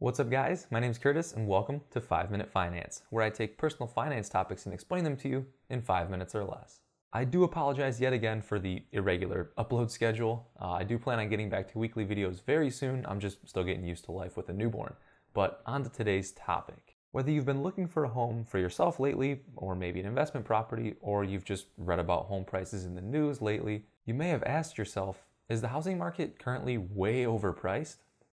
What's up guys, my name is Curtis and welcome to 5-Minute Finance, where I take personal finance topics and explain them to you in 5 minutes or less. I do apologize yet again for the irregular upload schedule. I do plan on getting back to weekly videos very soon. I'm just still getting used to life with a newborn. But on to today's topic. Whether you've been looking for a home for yourself lately, or maybe an investment property, or you've just read about home prices in the news lately, you may have asked yourself, is the housing market currently way overpriced?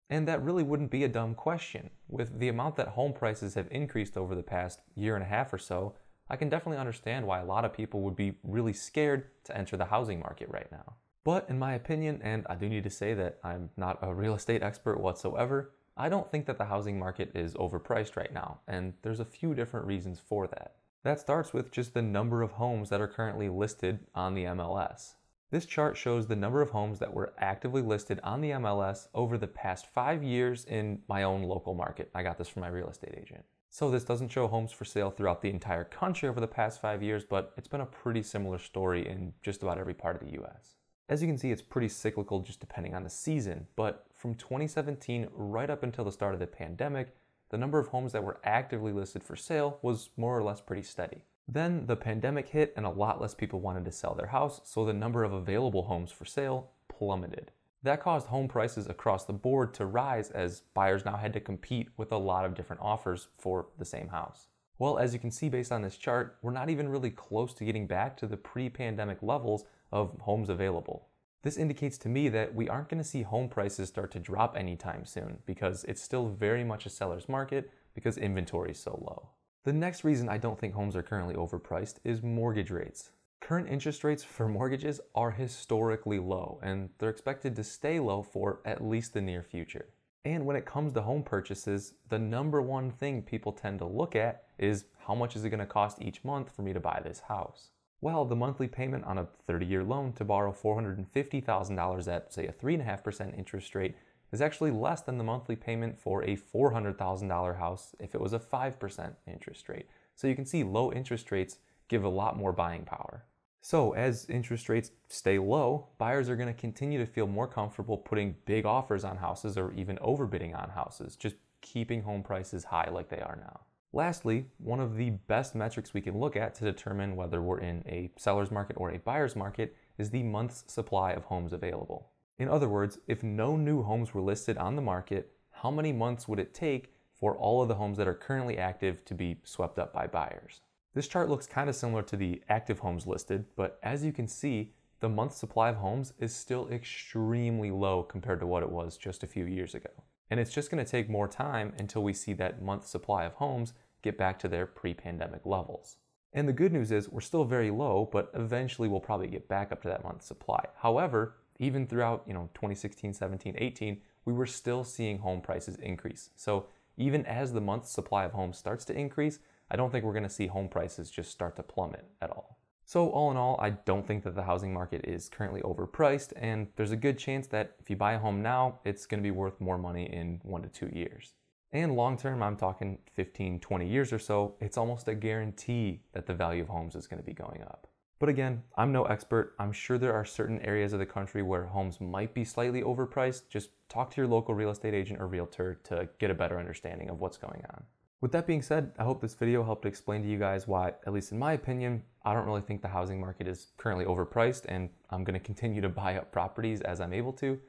And that really wouldn't be a dumb question. With the amount that home prices have increased over the past year and a half or so, I can definitely understand why a lot of people would be really scared to enter the housing market right now. But in my opinion, and I do need to say that I'm not a real estate expert whatsoever, I don't think that the housing market is overpriced right now, and there's a few different reasons for that. That starts with just the number of homes that are currently listed on the MLS. This chart shows the number of homes that were actively listed on the MLS over the past 5 years in my own local market. I got this from my real estate agent. So this doesn't show homes for sale throughout the entire country over the past 5 years, but it's been a pretty similar story in just about every part of the US. As you can see, it's pretty cyclical just depending on the season, but from 2017 right up until the start of the pandemic, the number of homes that were actively listed for sale was more or less pretty steady. Then the pandemic hit and a lot less people wanted to sell their house, so the number of available homes for sale plummeted. That caused home prices across the board to rise as buyers now had to compete with a lot of different offers for the same house. Well, as you can see based on this chart, we're not even really close to getting back to the pre-pandemic levels of homes available. This indicates to me that we aren't going to see home prices start to drop anytime soon because it's still very much a seller's market because inventory is so low. The next reason I don't think homes are currently overpriced is mortgage rates. Current interest rates for mortgages are historically low, and they're expected to stay low for at least the near future. And when it comes to home purchases, the number one thing people tend to look at is how much is it going to cost each month for me to buy this house? Well, the monthly payment on a 30-year loan to borrow $450,000 at, say, a 3.5% interest rate is actually less than the monthly payment for a $400,000 house if it was a 5% interest rate. So you can see low interest rates give a lot more buying power. So as interest rates stay low, buyers are going to continue to feel more comfortable putting big offers on houses or even overbidding on houses, just keeping home prices high like they are now. Lastly, one of the best metrics we can look at to determine whether we're in a seller's market or a buyer's market is the month's supply of homes available. In other words, if no new homes were listed on the market, how many months would it take for all of the homes that are currently active to be swept up by buyers? This chart looks kind of similar to the active homes listed, but as you can see, the month supply of homes is still extremely low compared to what it was just a few years ago. And it's just going to take more time until we see that month supply of homes get back to their pre-pandemic levels. And the good news is we're still very low, but eventually we'll probably get back up to that month supply. However, even throughout 2016, 17, 18, we were still seeing home prices increase. So even as the month's supply of homes starts to increase, I don't think we're going to see home prices just start to plummet at all. So all in all, I don't think that the housing market is currently overpriced, and there's a good chance that if you buy a home now, it's going to be worth more money in 1 to 2 years. And long term, I'm talking 15, 20 years or so, it's almost a guarantee that the value of homes is going to be going up. But again, I'm no expert. I'm sure there are certain areas of the country where homes might be slightly overpriced. Just talk to your local real estate agent or realtor to get a better understanding of what's going on. With that being said, I hope this video helped explain to you guys why, at least in my opinion, I don't really think the housing market is currently overpriced, and I'm going to continue to buy up properties as I'm able to.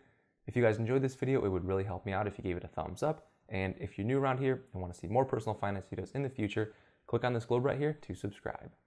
If you guys enjoyed this video, it would really help me out if you gave it a thumbs up. And if you're new around here and want to see more personal finance videos in the future, click on this globe right here to subscribe.